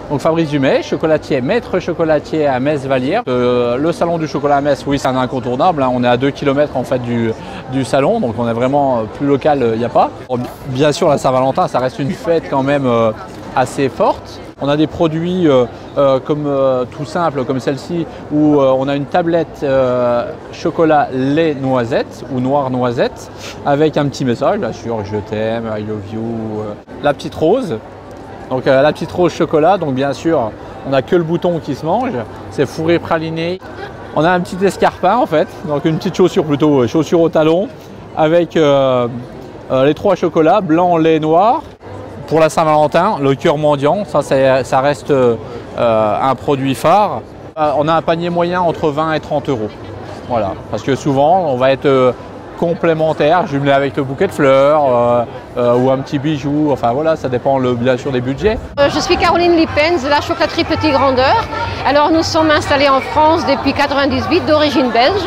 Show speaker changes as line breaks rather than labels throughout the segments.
Donc Fabrice Dumais, chocolatier, maître chocolatier à Metz-Vallière. Le salon du chocolat à Metz, oui, c'est un incontournable, hein. On est à 2 km en fait du salon, donc on est vraiment plus local, il n'y a pas. Bien sûr, la Saint-Valentin, ça reste une fête quand même assez forte. On a des produits comme tout simple, comme celle-ci, où on a une tablette chocolat lait noisette ou noir noisette, avec un petit message, bien sûr, je t'aime, I love you, la petite rose. Donc la petite rose chocolat, donc bien sûr, on n'a que le bouton qui se mange, c'est fourré praliné. On a un petit escarpin en fait, donc une petite chaussure plutôt, chaussure au talon, avec les 3 chocolats, blanc, lait, noir. Pour la Saint-Valentin, le cœur mendiant, ça reste un produit phare. On a un panier moyen entre 20 et 30 euros. Voilà, parce que souvent, on va être complémentaire, jumelé avec le bouquet de fleurs ou un petit bijou. Enfin voilà, ça dépend bien sûr des budgets.
Je suis Caroline Lippens de la chocolaterie Petit Grandeur. Alors nous sommes installés en France depuis 1998, d'origine belge.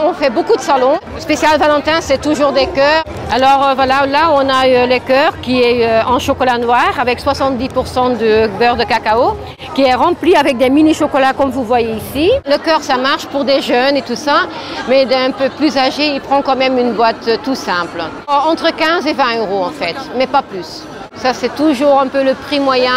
On fait beaucoup de salons. Spécial Valentin, c'est toujours des cœurs. Alors voilà, là on a les cœurs qui est en chocolat noir avec 70% de beurre de cacao, qui est rempli avec des mini chocolats comme vous voyez ici. Le cœur, ça marche pour des jeunes et tout ça, mais d'un peu plus âgé, il prend quand même une boîte tout simple. Entre 15 et 20 euros en fait, mais pas plus. Ça, c'est toujours un peu le prix moyen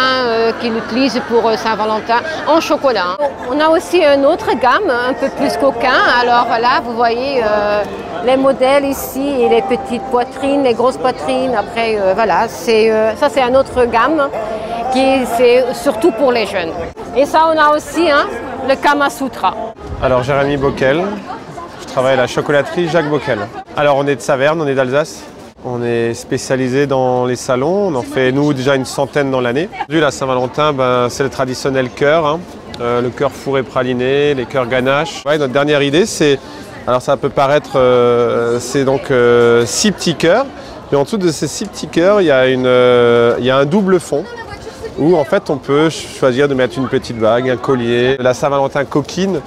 qu'il utilise pour Saint-Valentin en chocolat. On a aussi une autre gamme, un peu plus coquin. Alors voilà, vous voyez les modèles ici et les petites poitrines, les grosses poitrines. Après, voilà, ça c'est une autre gamme qui c'est surtout pour les jeunes. Et ça, on a aussi le Kama Sutra.
Alors, Jérémy Bockel, je travaille à la chocolaterie Jacques Bockel. Alors, on est de Saverne, on est d'Alsace. On est spécialisé dans les salons, on en fait nous déjà une centaine dans l'année. Aujourd'hui la Saint-Valentin, c'est le traditionnel cœur, le cœur fourré praliné, les cœurs ganache. Ouais, notre dernière idée c'est, alors ça peut paraître, c'est donc 6 petits cœurs, mais en dessous de ces 6 petits cœurs il y a un double fond où en fait on peut choisir de mettre une petite bague, un collier, la Saint-Valentin coquine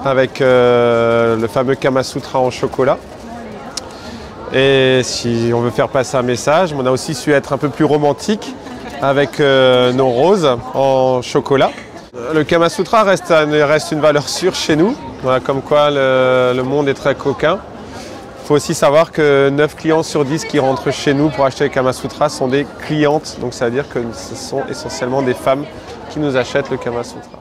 avec le fameux Kama Sutra en chocolat. Et si on veut faire passer un message, on a aussi su être un peu plus romantique avec nos roses en chocolat. Le Kama Sutra reste une valeur sûre chez nous, voilà, comme quoi le monde est très coquin. Il faut aussi savoir que 9 clients sur 10 qui rentrent chez nous pour acheter le Kama Sutra sont des clientes, donc ça veut dire que ce sont essentiellement des femmes qui nous achètent le Kama Sutra.